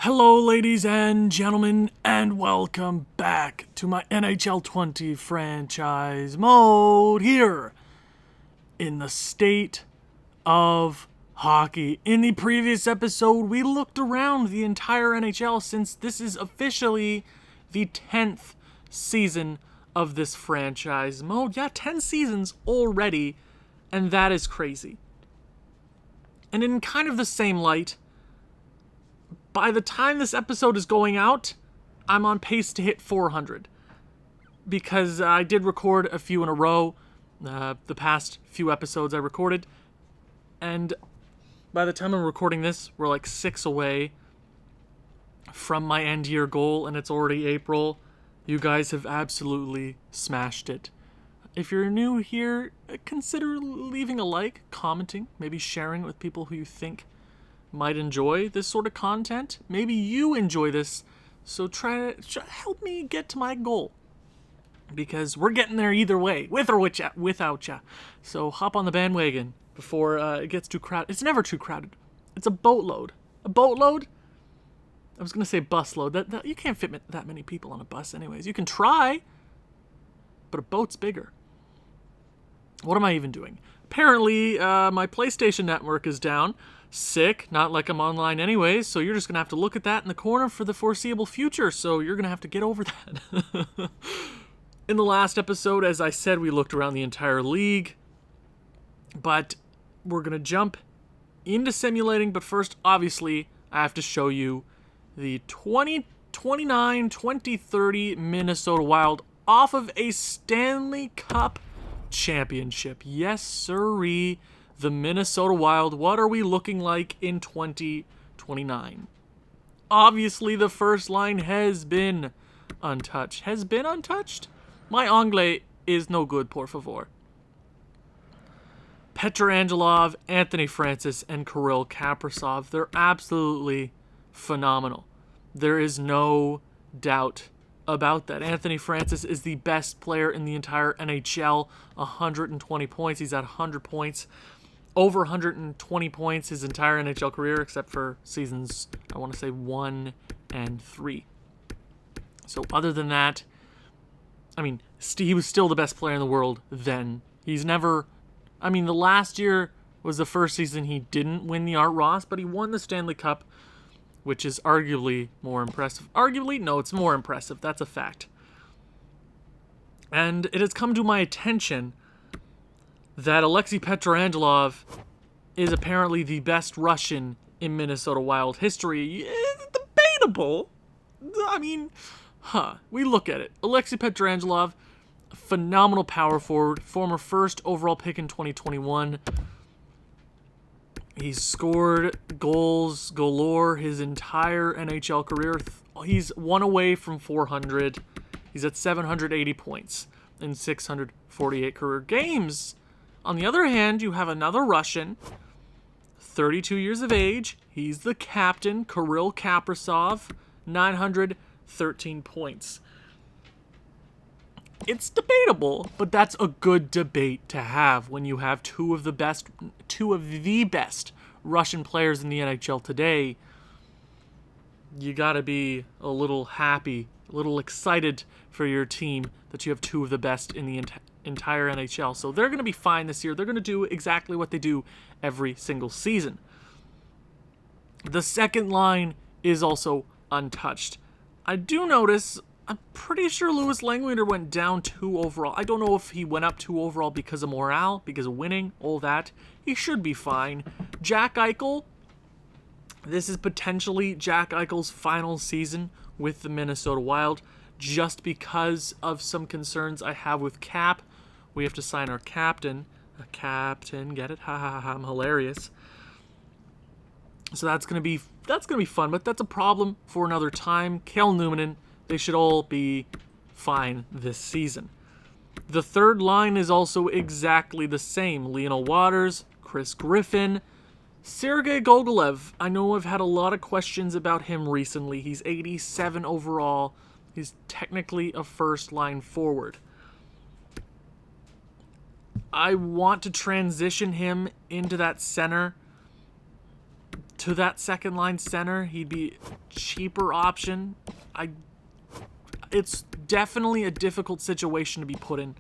Hello, ladies and gentlemen, and welcome back to my NHL 20 franchise mode here in the state of hockey. In the previous episode, we looked around the entire NHL since this is officially the 10th season of this franchise mode. Yeah, 10 seasons already, and that is crazy. And in kind of the same light, by the time this episode is going out, I'm on pace to hit 400. Because I did record a few in a row, the past few episodes I recorded. And by the time I'm recording this, we're like 6 away from my end year goal, and it's already April. You guys have absolutely smashed it. If you're new here, consider leaving a like, commenting, maybe sharing it with people who you think might enjoy this sort of content. Maybe you enjoy this, so try to help me get to my goal, because we're getting there either way, with or without ya. So hop on the bandwagon before it gets too crowded. It's never too crowded. It's a boatload. A boatload? I was gonna say busload. That you can't fit that many people on a bus anyways. You can try, but a boat's bigger. What am I even doing? Apparently, my PlayStation network is down. Sick, not like I'm online anyways, so you're just gonna have to look at that in the corner for the foreseeable future, so you're gonna have to get over that. In the last episode, as I said, we looked around the entire league, but we're gonna jump into simulating, but first, obviously, I have to show you the 2029-2030 Minnesota Wild off of a Stanley Cup championship. Yes, sirree. The Minnesota Wild, what are we looking like in 2029? Obviously, the first line has been untouched. Has been untouched? My anglais is no good, por favor. Pietrangelo, Anthony Francis, and Kirill Kaprizov, they're absolutely phenomenal. There is no doubt about that. Anthony Francis is the best player in the entire NHL. 120 points. He's at 100 points. Over 120 points his entire NHL career, except for seasons, I want to say 1 and 3. So other than that, I mean, he was still the best player in the world then. He's never, I mean, the last year was the first season he didn't win the Art Ross, but he won the Stanley Cup, which is arguably more impressive. Arguably? No, it's more impressive. That's a fact. And it has come to my attention that Alexei Pietrangelo is apparently the best Russian in Minnesota Wild history. It's debatable. I mean, we look at it. Alexei Pietrangelo, phenomenal power forward, former first overall pick in 2021. He's scored goals galore his entire NHL career. He's one away from 400. He's at 780 points in 648 career games. On the other hand, you have another Russian, 32 years of age. He's the captain, Kirill Kaprizov, 913 points. It's debatable, but that's a good debate to have when you have two of the best Russian players in the NHL today. You gotta be a little happy, a little excited for your team that you have two of the best in the entire NHL. So they're going to be fine this year. They're going to do exactly what they do every single season. The second line is also untouched. I do notice, I'm pretty sure Louis Langweider went down 2 overall. I don't know if he went up 2 overall because of morale, because of winning, all that. He should be fine. Jack Eichel, this is potentially Jack Eichel's final season with the Minnesota Wild, just because of some concerns I have with Cap. We have to sign our captain. A captain, get it? Ha ha ha! I'm hilarious. So that's gonna be fun, but that's a problem for another time. Cale Newman, they should all be fine this season. The third line is also exactly the same. Lionel Waters, Chris Griffin, Sergei Gogolev. I know I've had a lot of questions about him recently. He's 87 overall. He's technically a first-line forward. I want to transition him into that center to that second line center. He'd be a cheaper option. It's definitely a difficult situation to be put in.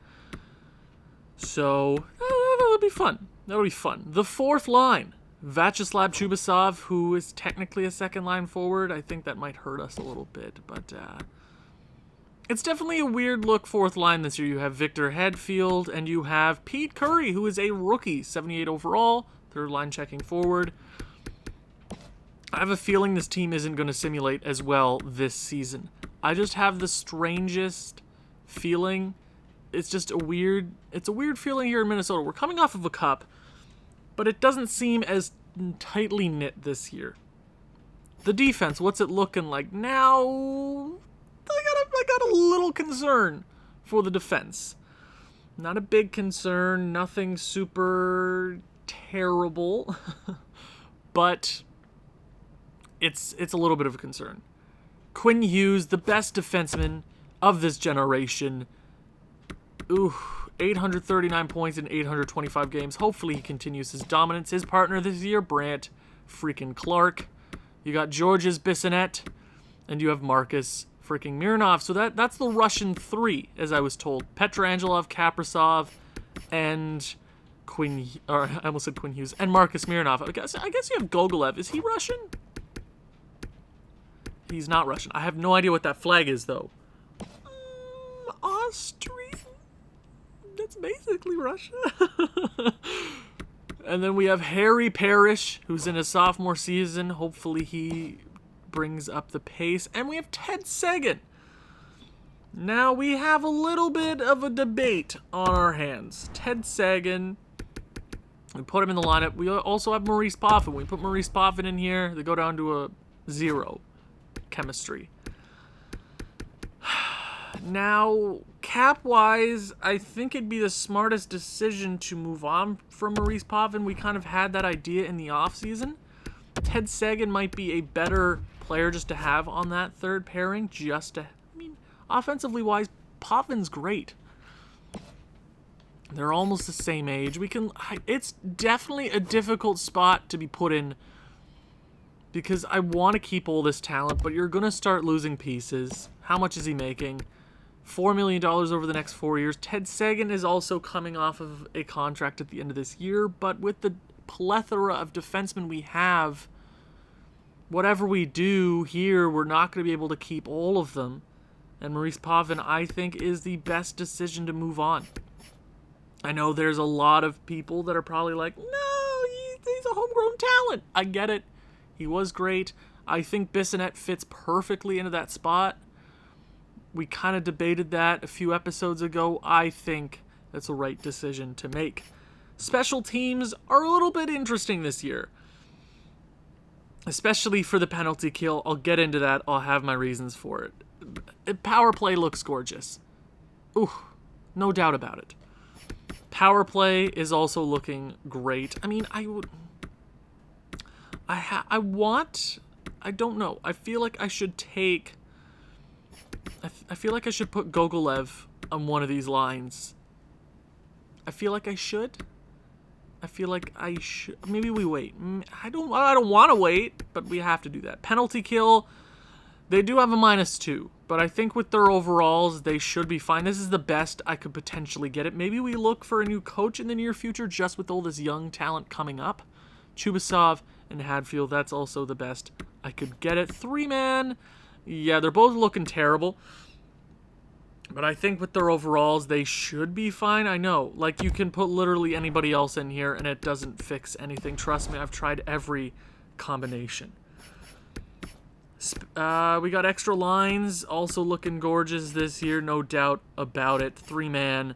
So that'll be fun. That'll be fun. The fourth line, Vyacheslav Chubasov, who is technically a second line forward. I think that might hurt us a little bit, but it's definitely a weird look fourth line this year. You have Victor Hedfield and you have Pete Curry, who is a rookie, 78 overall, third line checking forward. I have a feeling this team isn't going to simulate as well this season. I just have the strangest feeling. It's a weird feeling here in Minnesota. We're coming off of a cup, but it doesn't seem as tightly knit this year. The defense, what's it looking like now? I got a little concern for the defense. Not a big concern, nothing super terrible, but it's a little bit of a concern. Quinn Hughes, the best defenseman of this generation. 839 points in 825 games. Hopefully he continues his dominance. His partner this year, Brant freaking Clark. You got Georges Bissonnette, and you have Marcus freaking Mironov. So that's the Russian three, as I was told. Petrangelov, Kaprizov, and I almost said Quinn Hughes, and Marcus Mironov. I guess you have Gogolev. Is he Russian? He's not Russian. I have no idea what that flag is, though. Austrian? That's basically Russia. And then we have Harry Parrish, who's in his sophomore season. Hopefully he brings up the pace. And we have Ted Seguin. Now we have a little bit of a debate on our hands. Ted Seguin, we put him in the lineup. We also have Maurice Poffin. We put Maurice Poffin in here. They go down to a 0 chemistry. Now, cap-wise, I think it'd be the smartest decision to move on from Maurice Poffin. We kind of had that idea in the offseason. Ted Seguin might be a better player just to have on that third pairing. Offensively wise, Poffin's great. They're almost the same age. It's definitely a difficult spot to be put in because I want to keep all this talent, but you're going to start losing pieces. How much is he making? $4 million over the next 4 years. Ted Seguin is also coming off of a contract at the end of this year, but with the plethora of defensemen we have, whatever we do here, we're not going to be able to keep all of them. And Maurice Poffin, I think, is the best decision to move on. I know there's a lot of people that are probably like, no, he's a homegrown talent. I get it. He was great. I think Bissonnette fits perfectly into that spot. We kind of debated that a few episodes ago. I think that's the right decision to make. Special teams are a little bit interesting this year, especially for the penalty kill. I'll get into that. I'll have my reasons for it. Power play looks gorgeous. Ooh, no doubt about it. Power play is also looking great. I mean, I don't know. I feel like I should put Gogolev on one of these lines. I feel like I should. Maybe we wait. I don't want to wait, but we have to do that. Penalty kill, they do have a -2, but I think with their overalls, they should be fine. This is the best I could potentially get it. Maybe we look for a new coach in the near future, just with all this young talent coming up. Chubasov and Hadfield, that's also the best I could get it. 3-man, yeah, they're both looking terrible. But I think with their overalls, they should be fine. I know, like, you can put literally anybody else in here and it doesn't fix anything. Trust me, I've tried every combination. We got extra lines, also looking gorgeous this year, no doubt about it. 3-man.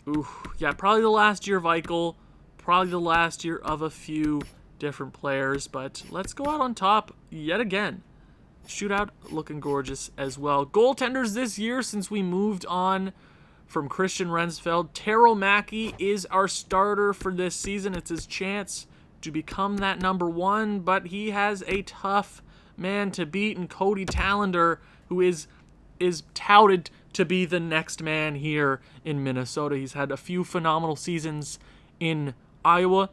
Ooh, yeah, probably the last year of Eichel. Probably the last year of a few different players. But let's go out on top yet again. Shootout looking gorgeous as well. Goaltenders this year, since we moved on from Christian Rensfeld, Taro Mackey is our starter for this season. It's his chance to become that number 1, but he has a tough man to beat in Cody Tallender, who is touted to be the next man here in Minnesota. He's had a few phenomenal seasons in Iowa.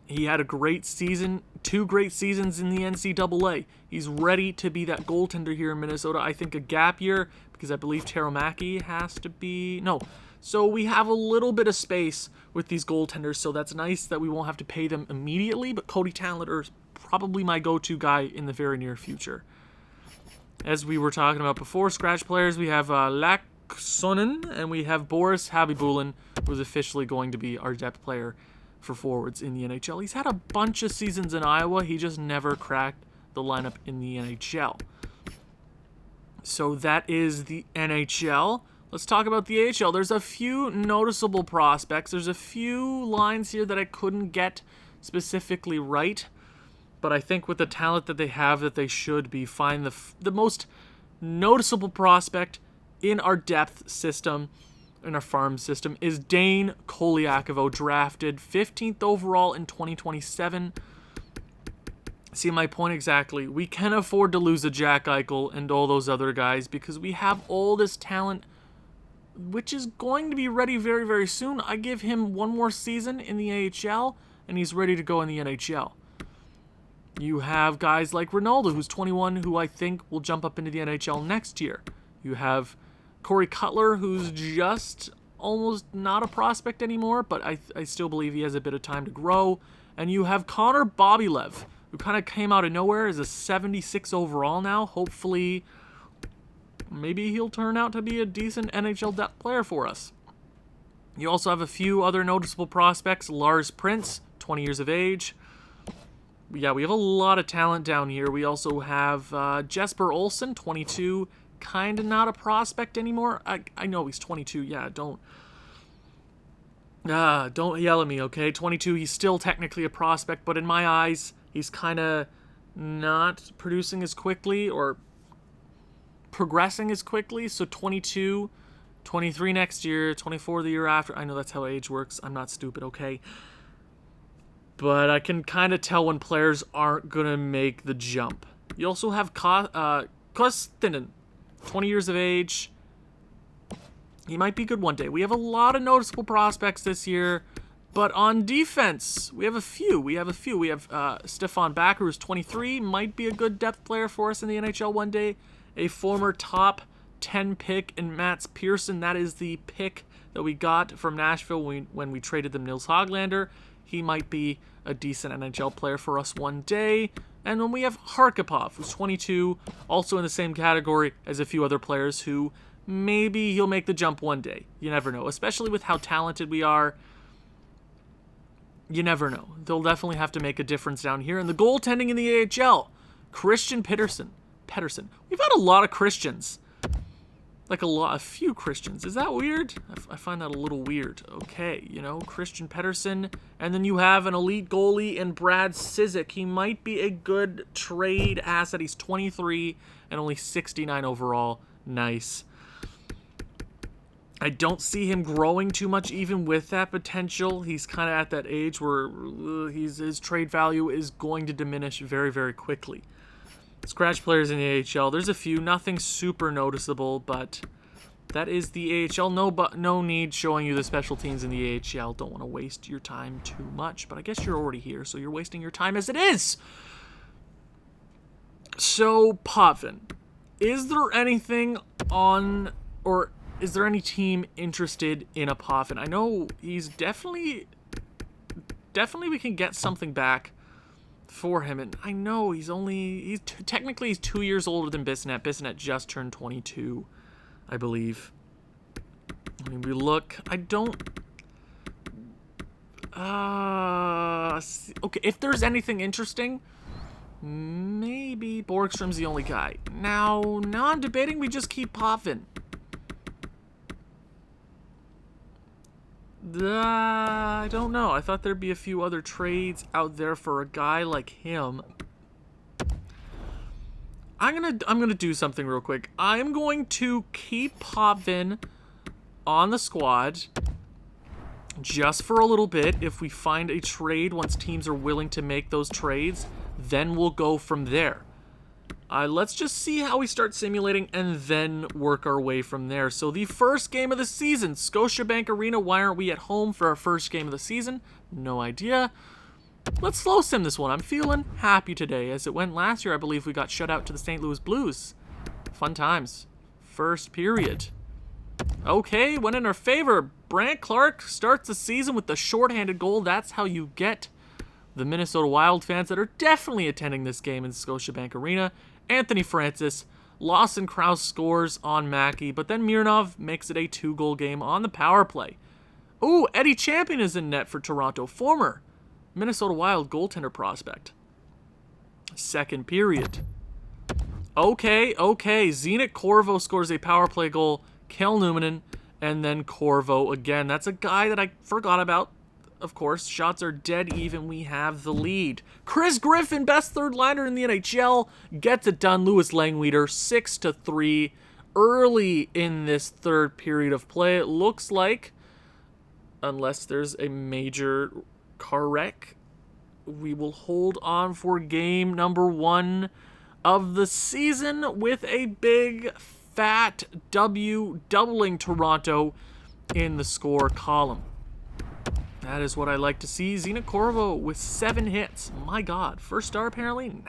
He had a great season 2 great seasons in the NCAA. He's ready to be that goaltender here in Minnesota. I think a gap year, because I believe Taramaki has to be... No. So we have a little bit of space with these goaltenders, so that's nice that we won't have to pay them immediately, but Cody Tallenter is probably my go-to guy in the very near future. As we were talking about before, scratch players, we have Laksonen, and we have Boris Habibulin, who's officially going to be our depth player for forwards in the NHL. He's had a bunch of seasons in Iowa. He just never cracked the lineup in the NHL. So that is the NHL. Let's talk about the AHL. There's a few noticeable prospects. There's a few lines here that I couldn't get specifically right, but I think with the talent that they have, that they should be fine. The most noticeable prospect in our depth system, in our farm system, is Dane Koliakovo, drafted 15th overall in 2027. See my point exactly. We can afford to lose a Jack Eichel and all those other guys because we have all this talent, which is going to be ready very, very soon. I give him one more season in the AHL, and he's ready to go in the NHL. You have guys like Ronaldo, who's 21, who I think will jump up into the NHL next year. You have Corey Cutler, who's just almost not a prospect anymore, but I still believe he has a bit of time to grow. And you have Connor Bobylev, who kind of came out of nowhere as a 76 overall now. Hopefully, maybe he'll turn out to be a decent NHL depth player for us. You also have a few other noticeable prospects. Lars Prince, 20 years of age. Yeah, we have a lot of talent down here. We also have Jesper Olsen, 22, kind of not a prospect anymore. I know he's 22. Yeah, don't yell at me, okay? 22, he's still technically a prospect, but in my eyes, he's kind of not producing as quickly or progressing as quickly. So 22, 23 next year, 24 the year after. I know that's how age works. I'm not stupid, okay? But I can kind of tell when players aren't going to make the jump. You also have Kostinen, 20 years of age. He might be good one day. We have a lot of noticeable prospects this year. But on defense, we have a few. We have Stefan Backer, who's 23, might be a good depth player for us in the NHL one day. A former top 10 pick in Mats Pearson. That is the pick that we got from Nashville when we traded them Nils Hoglander. He might be a decent NHL player for us one day. And then we have Harkapov, who's 22, also in the same category as a few other players who maybe he'll make the jump one day. You never know, especially with how talented we are. You never know. They'll definitely have to make a difference down here. And the goaltending in the AHL, Christian Pettersson. We've had a lot of Christians. Like a few Christians. Is that weird? I find that a little weird. Okay, Christian Pettersson. And then you have an elite goalie in Brad Cizik. He might be a good trade asset. He's 23 and only 69 overall. Nice. I don't see him growing too much even with that potential. He's kind of at that age where his trade value is going to diminish very, very quickly. Scratch players in the AHL. There's a few, nothing super noticeable, but that is the AHL. No need showing you the special teams in the AHL. Don't want to waste your time too much, but I guess you're already here, so you're wasting your time as it is. So, Potvin, is there anything on, or is there any team interested in a Potvin? I know he's definitely we can get something back for him, and I know he's technically 2 years older than Bissonnette. Bissonnette just turned 22, I believe. I mean, we look. I don't. Okay, if there's anything interesting, maybe Borgstrom's the only guy. Now I'm debating we just keep Potvin. I don't know. I thought there'd be a few other trades out there for a guy like him. I'm gonna do something real quick. I'm going to keep Potvin on the squad just for a little bit. If we find a trade, once teams are willing to make those trades, then we'll go from there. Let's just see how we start simulating and then work our way from there. So the first game of the season, Scotiabank Arena. Why aren't we at home for our first game of the season? No idea. Let's slow sim this one. I'm feeling happy today. As it went last year, I believe we got shut out to the St. Louis Blues. Fun times. First period. Okay, went in our favor. Brandt Clarke starts the season with the shorthanded goal. That's how you get the Minnesota Wild fans that are definitely attending this game in Scotiabank Arena. Anthony Francis, Lawson Krause scores on Mackey, but then Mironov makes it a 2-goal game on the power play. Ooh, Eddie Champion is in net for Toronto, former Minnesota Wild goaltender prospect. Second period. Okay. Zenit Corvo scores a power play goal. Kel Numanen, and then Corvo again. That's a guy that I forgot about. Of course, shots are dead even. We have the lead. Chris Griffin, best third liner in the NHL, gets it done. Louis Langweeder, 6-3 early in this third period of play. It looks like, unless there's a major car wreck, we will hold on for game number 1 of the season with a big fat W, doubling Toronto in the score column. That is what I like to see. Zenit Corvo with 7 hits. My God, first star apparently?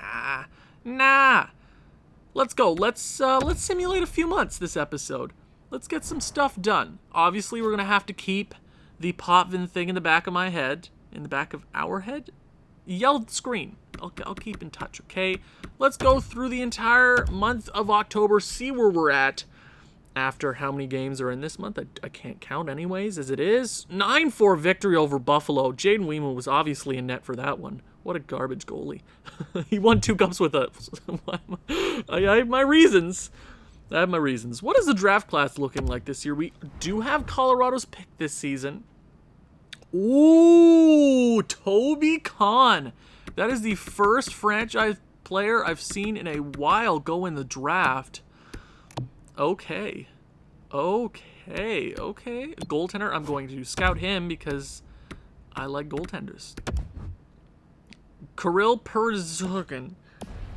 Nah. Let's go. Let's simulate a few months this episode. Let's get some stuff done. Obviously, we're gonna have to keep the Potvin thing in the back of my head, in the back of our head. Yelled screen. I'll keep in touch, okay? Let's go through the entire month of October, see where we're at after how many games are in this month. I can't count anyways, as it is. 9-4 victory over Buffalo. Jaden Weeman was obviously in net for that one. What a garbage goalie. He won 2 cups with us. I have my reasons. What is the draft class looking like this year? We do have Colorado's pick this season. Ooh, Toby Kahn. That is the first franchise player I've seen in a while go in the draft. Okay. Goaltender, I'm going to scout him because I like goaltenders. Kirill Perzhugin,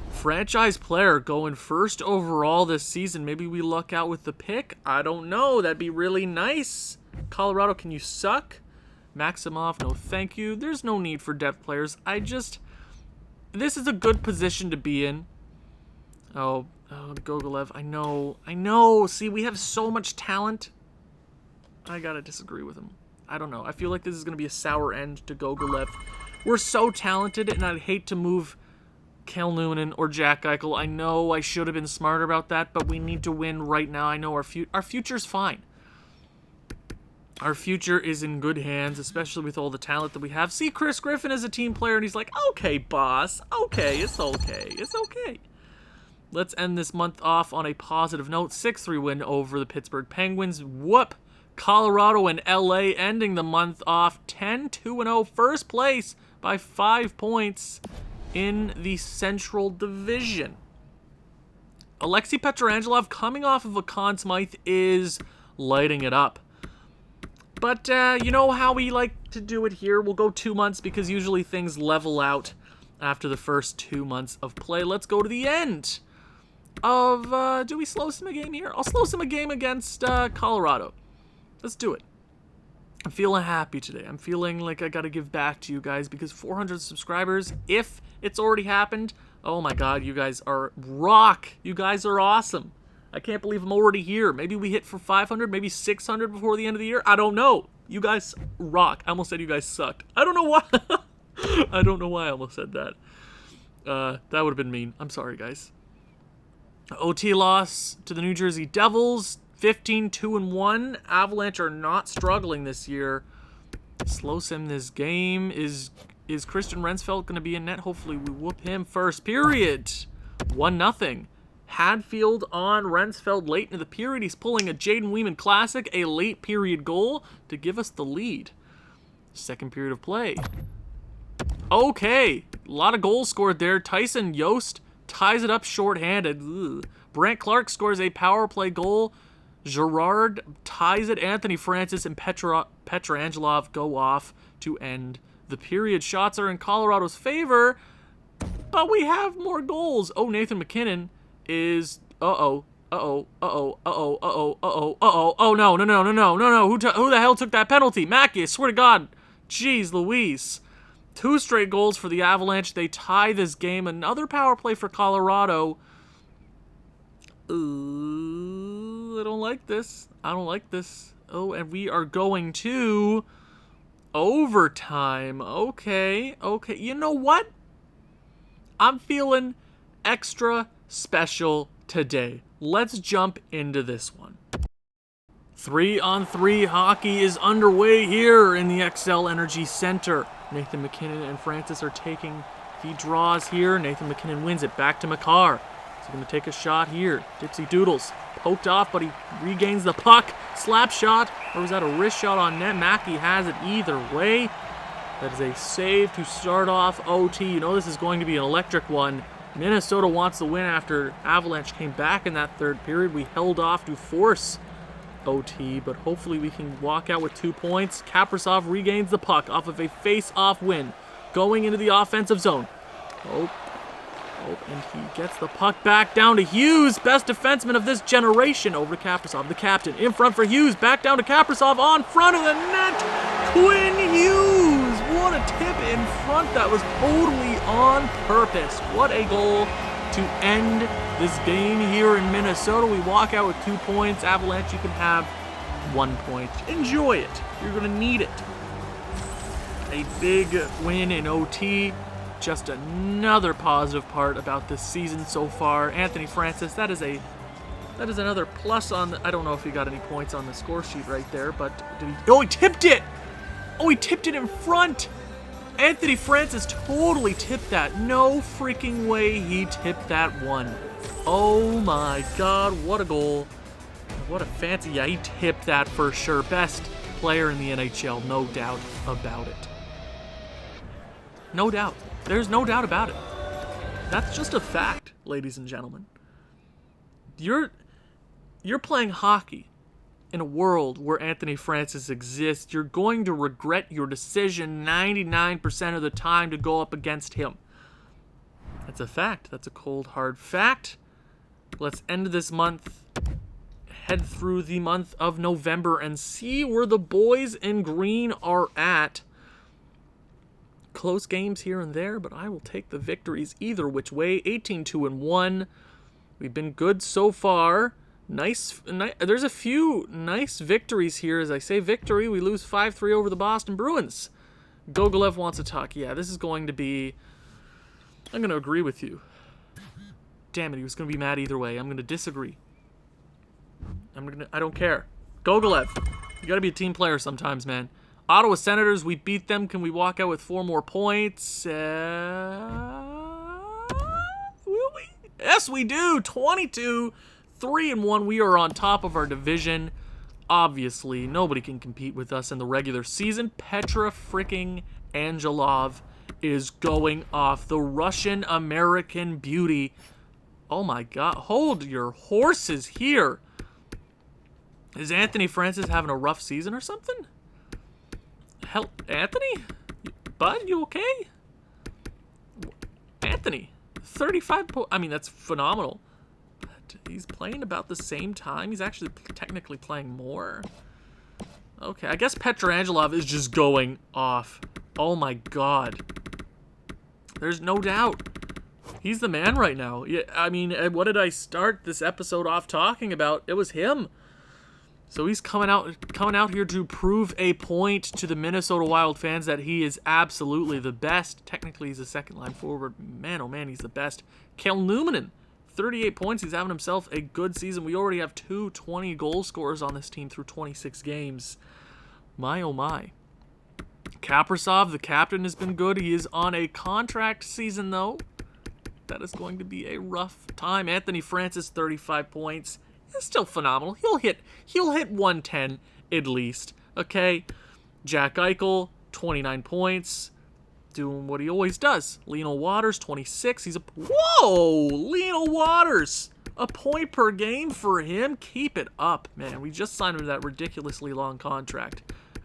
franchise player, going first overall this season. Maybe we luck out with the pick. I don't know. That'd be really nice. Colorado, can you suck? Maximov, no thank you. There's no need for depth players. This is a good position to be in. Oh, Gogolev, I know. See, we have so much talent. I gotta disagree with him. I don't know. I feel like this is gonna be a sour end to Gogolev. We're so talented, and I'd hate to move Kel Noonan or Jack Eichel. I know I should have been smarter about that, but we need to win right now. I know our future's fine. Our future is in good hands, especially with all the talent that we have. See, Chris Griffin is a team player, and he's like, okay, boss. Okay, it's okay. Let's end this month off on a positive note. 6-3 win over the Pittsburgh Penguins. Whoop. Colorado and LA ending the month off 10-2-0. First place by 5 points in the Central Division. Alexei Petrangelov, coming off of a Conn Smythe, is lighting it up. But you know how we like to do it here. We'll go 2 months because usually things level out after the first 2 months of play. Let's go to the end of... do we slow sim a game here? I'll slow sim a game against Colorado. Let's do it. I'm feeling happy today. I'm feeling like I gotta give back to you guys because 400 subscribers, if it's already happened, oh my God, you guys are rock. You guys are awesome. I can't believe I'm already here. Maybe we hit for 500, maybe 600 before the end of the year. I don't know. You guys rock. I almost said you guys sucked. I don't know why. I don't know why I almost said that. That would have been mean. I'm sorry, guys. OT loss to the New Jersey Devils. 15-2-1. Avalanche are not struggling this year. Slow sim this game. Is Christian Rensfeldt going to be in net? Hopefully we whoop him. First period. 1-0. Hadfield on Rensfeldt late into the period. He's pulling a Jaden Weeman classic, a late period goal to give us the lead. Second period of play. Okay, a lot of goals scored there. Tyson Yost ties it up shorthanded. Ugh. Brandt Clarke scores a power play goal. Gerard ties it. Anthony Francis and Petrangelov go off to end the period. Shots are in Colorado's favor, but we have more goals. Oh, Nathan McKinnon is oh no. Who the hell took that penalty? Mackey, I swear to God. Jeez Louise. 2 straight goals for the Avalanche. They tie this game. Another power play for Colorado. Ooh, I don't like this. I don't like this. Oh, and we are going to overtime. Okay. You know what? I'm feeling extra special today. Let's jump into this one. 3-on-3 hockey is underway here in the XL Energy Center. Nathan MacKinnon and Francis are taking the draws here. Nathan MacKinnon wins it. Back to Makar. He's going to take a shot here. Dipsy Doodles poked off, but he regains the puck. Slap shot, or was that a wrist shot on net? Mackey has it either way. That is a save to start off OT. You know this is going to be an electric one. Minnesota wants the win after Avalanche came back in that third period. We held off to force OT, but hopefully we can walk out with 2 points. Kaprizov regains the puck off of a face-off win, going into the offensive zone. And he gets the puck back down to Hughes, best defenseman of this generation, over to Kaprizov, the captain, in front for Hughes, back down to Kaprizov, on front of the net, Quinn Hughes! What a tip in front, that was totally on purpose. What a goal to end this game here in Minnesota. We walk out with 2 points. Avalanche, you can have 1 point. Enjoy it. You're going to need it. A big win in OT. Just another positive part about this season so far. Anthony Francis, that is another plus on the, I don't know if he got any points on the score sheet right there, but did he? Oh, he tipped it! Oh, he tipped it in front! Anthony Francis totally tipped that. No freaking way he tipped that one. Oh my God, what a goal. What a fancy, yeah, he tipped that for sure. Best player in the NHL, no doubt about it. No doubt. There's no doubt about it. That's just a fact, ladies and gentlemen. You're playing hockey in a world where Anthony Francis exists. You're going to regret your decision 99% of the time to go up against him. That's a fact. That's a cold, hard fact. Let's end this month, head through the month of November, and see where the boys in green are at. Close games here and there, but I will take the victories either which way. 18-2-1. We've been good so far. Nice. There's a few nice victories here. As I say victory, we lose 5-3 over the Boston Bruins. Gogolev wants to talk. Yeah, this is going to be... I'm going to agree with you. Damn it, he was going to be mad either way. I'm going to disagree. I don't care. Gogolev, you got to be a team player sometimes, man. Ottawa Senators, we beat them. Can we walk out with 4 more points? Will we? Yes, we do. 22-3-1. We are on top of our division. Obviously, nobody can compete with us in the regular season. Petra freaking Angelov is going off. The Russian-American beauty. Oh my God. Hold your horses here. Is Anthony Francis having a rough season or something? Hell, Anthony? Bud, you okay? Anthony, 35 points. I mean, that's phenomenal. But he's playing about the same time. He's actually technically playing more. Okay, I guess Pietrangelo is just going off. Oh my God. There's no doubt. He's the man right now. Yeah, I mean, what did I start this episode off talking about? It was him. So he's coming out here to prove a point to the Minnesota Wild fans that he is absolutely the best. Technically, he's a second-line forward. Man, oh man, he's the best. Cal Newmanen, 38 points. He's having himself a good season. We already have 2 20-goal scorers on this team through 26 games. My, oh my. Kaprizov, the captain, has been good. He is on a contract season, though. That is going to be a rough time. Anthony Francis, 35 points. It's still phenomenal. He'll hit 110 at least. Okay. Jack Eichel, 29 points. Doing what he always does. Lionel Waters, 26. Whoa! Lionel Waters! A point per game for him. Keep it up, man. We just signed him to that ridiculously long contract.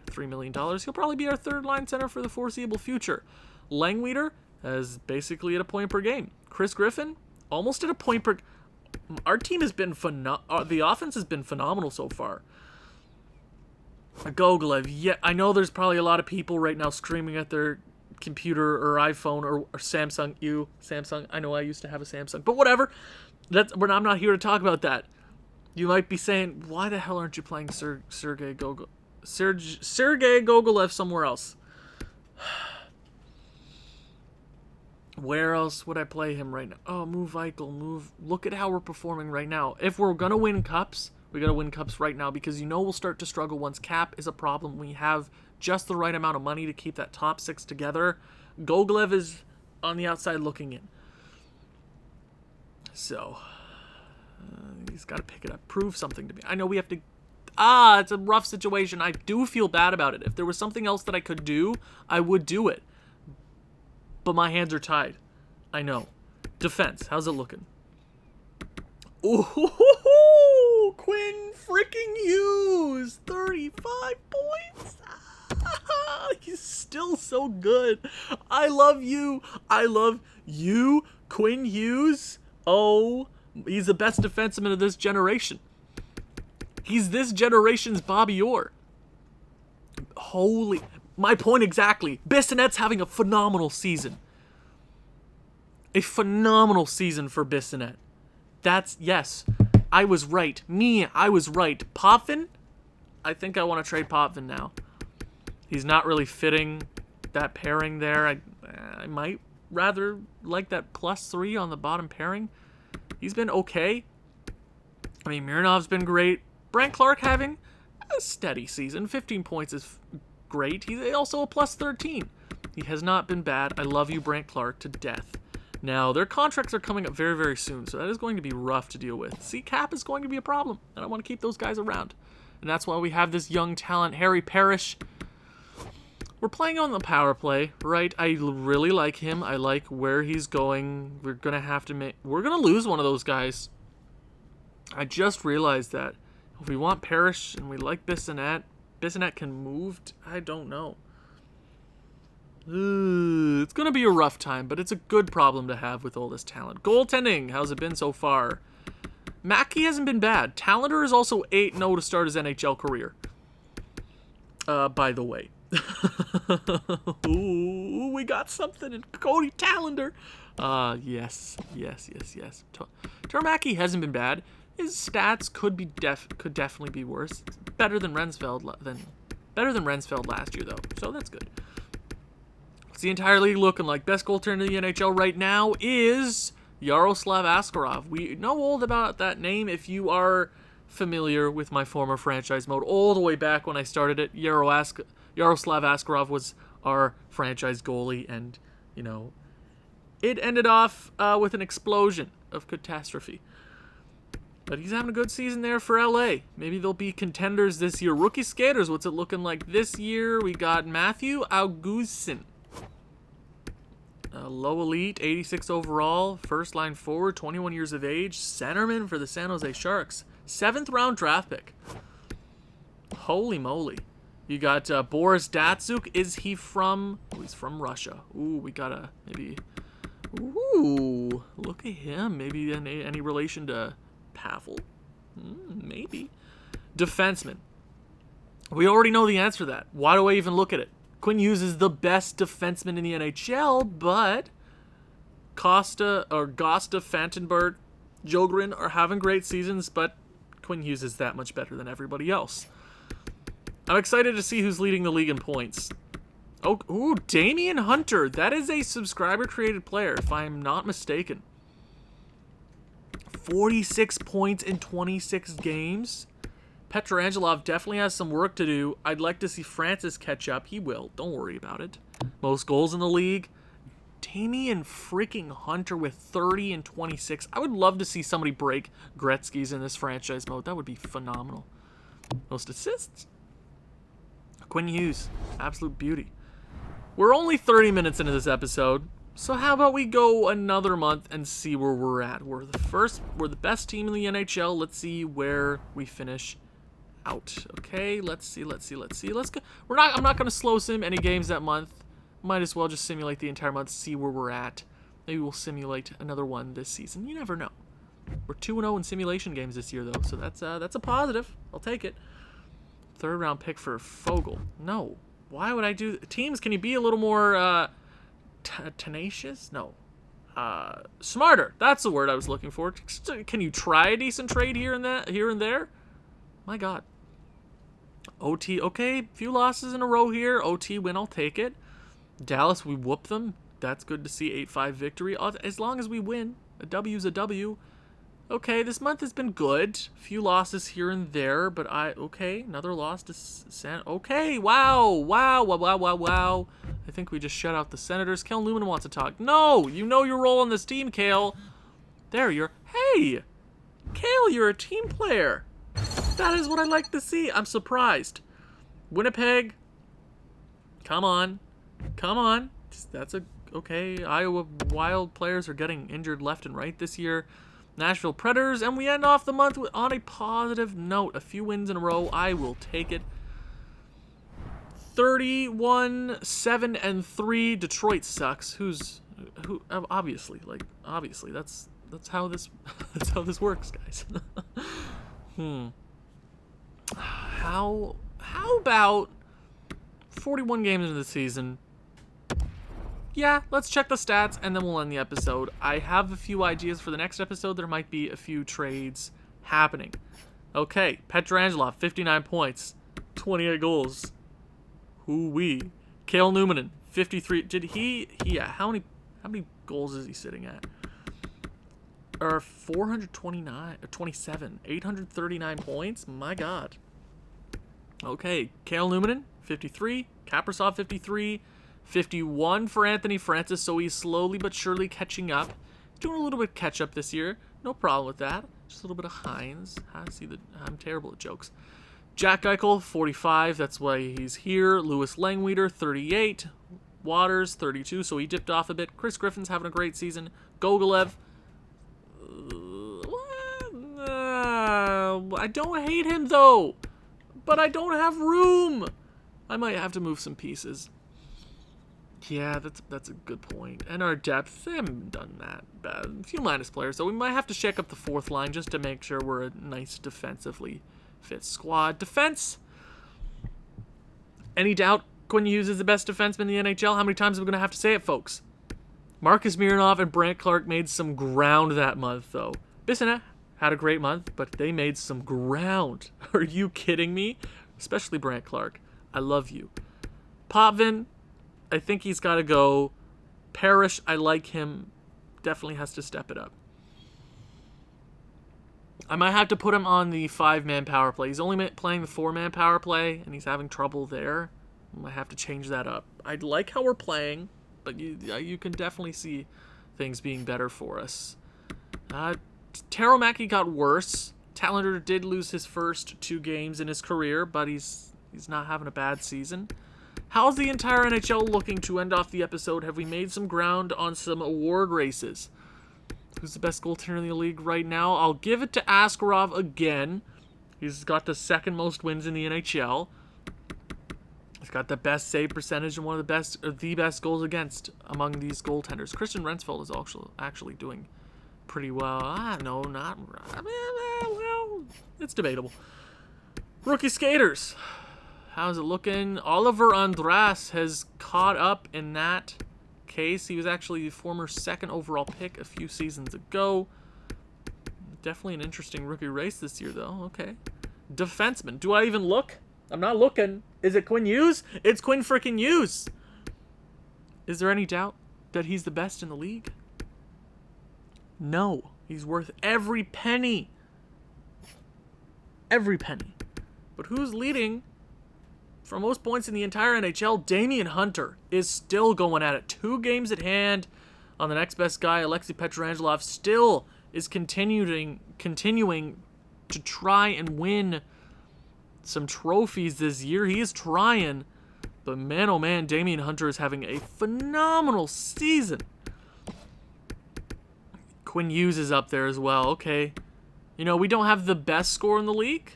$3 million. He'll probably be our third-line center for the foreseeable future. Langweeder is basically at a point per game. Chris Griffin, almost at a point per... Our team has been the offense has been phenomenal so far. Gogolev, yeah, I know there's probably a lot of people right now screaming at their computer or iPhone or Samsung. Samsung. I know I used to have a Samsung, but whatever. I'm not here to talk about that. You might be saying, why the hell aren't you playing Sergei Gogolev somewhere else? Where else would I play him right now? Oh, move Eichel, move. Look at how we're performing right now. If we're going to win cups, we got to win cups right now, because we'll start to struggle once cap is a problem. We have just the right amount of money to keep that top 6 together. Gogolev is on the outside looking in. So, he's got to pick it up. Prove something to me. I know we have to... it's a rough situation. I do feel bad about it. If there was something else that I could do, I would do it. But my hands are tied. I know. Defense. How's it looking? Ooh, Quinn freaking Hughes. 35 points. He's still so good. I love you. I love you, Quinn Hughes. Oh, he's the best defenseman of this generation. He's this generation's Bobby Orr. Holy... My point exactly. Bissonnette's having a phenomenal season. A phenomenal season for Bissonnette. Yes. I was right. I was right. Potvin? I think I want to trade Potvin now. He's not really fitting that pairing there. I might rather like that +3 on the bottom pairing. He's been okay. I mean, Miranov's been great. Brant Clark having a steady season. 15 points is great. He's also a +13. He has not been bad. I love you, Brant Clark, to death. Now, their contracts are coming up very, very soon, so that is going to be rough to deal with. See, cap is going to be a problem, and I want to keep those guys around. And that's why we have this young talent, Harry Parrish. We're playing on the power play, right? I really like him. I like where he's going. We're going to lose one of those guys. I just realized that. If we want Parrish and we like Bissonnette can move. I don't know. It's going to be a rough time, but it's a good problem to have with all this talent. Goaltending, how's it been so far? Mackey hasn't been bad. Tallender is also 8-0 to start his NHL career. By the way. Ooh, we got something in Cody Tallender. Yes. Termacki hasn't been bad. His stats could definitely be worse. Better than Rensfeld last year, though. So that's good. What's the entire league looking like? Best goaltender in the NHL right now is Yaroslav Askarov. We know all about that name if you are familiar with my former franchise mode. All the way back when I started it, Yaroslav Askarov was our franchise goalie, and, it ended off with an explosion of catastrophe. But he's having a good season there for LA. Maybe they'll be contenders this year. Rookie skaters, what's it looking like this year? We got Matthew Augustin. Low elite, 86 overall, first line forward, 21 years of age, centerman for the San Jose Sharks. 7th round draft pick. Holy moly. You got Boris Datsuk. Is he from... Oh, he's from Russia. Ooh, we got maybe... Ooh, look at him. Maybe any relation to Pavel? Maybe. Defenseman. We already know the answer to that. Why do I even look at it? Quinn Hughes is the best defenseman in the NHL, but Gosta, Fantenberg, Jogren are having great seasons, but Quinn Hughes is that much better than everybody else. I'm excited to see who's leading the league in points. Oh, ooh, Damian Hunter. That is a subscriber-created player, if I'm not mistaken. 46 points in 26 games. Petrangelov definitely has some work to do. I'd like to see Francis catch up. He will. Don't worry about it. Most goals in the league. Damian freaking Hunter with 30 and 26. I would love to see somebody break Gretzky's in this franchise mode. That would be phenomenal. Most assists. Quinn Hughes. Absolute beauty. We're only 30 minutes into this episode. So how about we go another month and see where we're at. We're the best team in the NHL. Let's see where we finish out. Okay, let's see. Let's go. I'm not going to slow sim any games that month. Might as well just simulate the entire month, see where we're at. Maybe we'll simulate another one this season. You never know. We're 2-0 in simulation games this year, though, so that's a positive. I'll take it. 3rd round pick for Fogle. No. Why would I do... Teams, can you be a little more tenacious? No. Smarter. That's the word I was looking for. Can you try a decent trade here and there? My God. OT, okay, few losses in a row here. OT win, I'll take it. Dallas, we whoop them. That's good to see. 8-5 victory. As long as we win, a W's a W. Okay, this month has been good. Few losses here and there, but okay, another loss to okay, wow. I think we just shut out the Senators. Kale Newman wants to talk. No, you know your role on this team, Kale. Hey, Kale, you're a team player. That is what I like to see. I'm surprised. Winnipeg, come on. That's okay. Iowa Wild players are getting injured left and right this year. Nashville Predators, and we end off the month on a positive note. A few wins in a row. I will take it. 31-7-3. Detroit sucks. Who? Obviously, that's how this works, guys. How about 41 games into the season? Yeah, let's check the stats, and then we'll end the episode. I have a few ideas for the next episode. There might be a few trades happening. Okay, Pietrangelo, 59 points, 28 goals. Hoo-wee. Kale Newman, 53. How many goals is he sitting at? 427, 839 points? My God. Okay, Kale Newman, 53. Kaprizov, 53. 51 for Anthony Francis, so he's slowly but surely catching up. He's doing a little bit of catch-up this year. No problem with that. Just a little bit of Hines. I'm terrible at jokes. Jack Eichel, 45. That's why he's here. Louis Langweeder, 38. Waters, 32, so he dipped off a bit. Chris Griffin's having a great season. Gogolev. I don't hate him, though. But I don't have room. I might have to move some pieces. Yeah, that's a good point. And our depth, they haven't done that bad. A few minus players, so we might have to shake up the fourth line just to make sure we're a nice defensively fit squad. Defense. Any doubt Quinn Hughes is the best defenseman in the NHL? How many times are we going to have to say it, folks? Marcus Mironov and Brant Clark made some ground that month, though. Bissonnette had a great month, but they made some ground. Are you kidding me? Especially Brant Clark. I love you. Potvin, I think he's got to go. Parrish, I like him. Definitely has to step it up. I might have to put him on the 5-man power play. He's only playing the 4-man power play, and he's having trouble there. I might have to change that up. I like how we're playing, but you can definitely see things being better for us. Taro Maki got worse. Tallender did lose his first 2 games in his career, but he's not having a bad season. How's the entire NHL looking to end off the episode? Have we made some ground on some award races? Who's the best goaltender in the league right now? I'll give it to Askarov again. He's got the second most wins in the NHL. He's got the best save percentage and one of the best goals against among these goaltenders. Christian Rensfeldt is actually doing pretty well. No, not well. It's debatable. Rookie skaters. How's it looking? Oliver Andras has caught up in that case. He was actually the former 2nd overall pick a few seasons ago. Definitely an interesting rookie race this year, though. Okay. Defenseman. Do I even look? I'm not looking. Is it Quinn Hughes? It's Quinn freaking Hughes. Is there any doubt that he's the best in the league? No. He's worth every penny. Every penny. But who's leading? For most points in the entire NHL, Damian Hunter is still going at it. 2 games at hand on the next best guy. Alexei Petrangelov still is continuing to try and win some trophies this year. He is trying. But man, oh man, Damian Hunter is having a phenomenal season. Quinn Hughes is up there as well. Okay. You know, we don't have the best score in the league,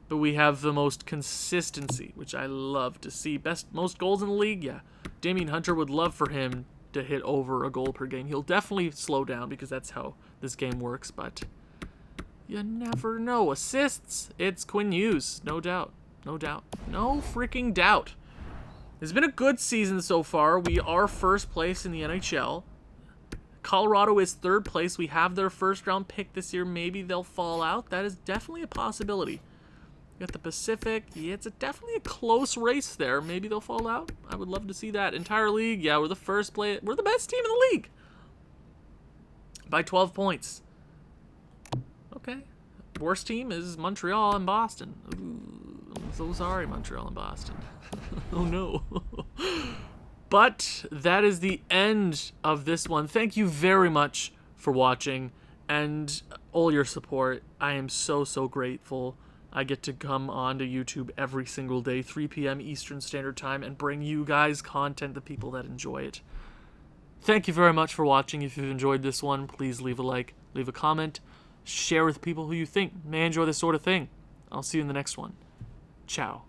but we have the most consistency, which I love to see. Most goals in the league? Yeah. Damian Hunter would love for him to hit over a goal per game. He'll definitely slow down because that's how this game works, but you never know. Assists? It's Quinn Hughes. No doubt. No doubt. No freaking doubt. It's been a good season so far. We are first place in the NHL. Colorado is third place. We have their first round pick this year. Maybe they'll fall out. That is definitely a possibility. You got the Pacific. Yeah, it's definitely a close race there. Maybe they'll fall out. I would love to see that. Entire league, yeah, we're the first place. We're the best team in the league. By 12 points. Okay. Worst team is Montreal and Boston. Ooh, I'm so sorry, Montreal and Boston. Oh, no. But that is the end of this one. Thank you very much for watching and all your support. I am so, so grateful. I get to come onto YouTube every single day, 3 p.m. Eastern Standard Time, and bring you guys content, the people that enjoy it. Thank you very much for watching. If you've enjoyed this one, please leave a like, leave a comment, share with people who you think may enjoy this sort of thing. I'll see you in the next one. Ciao.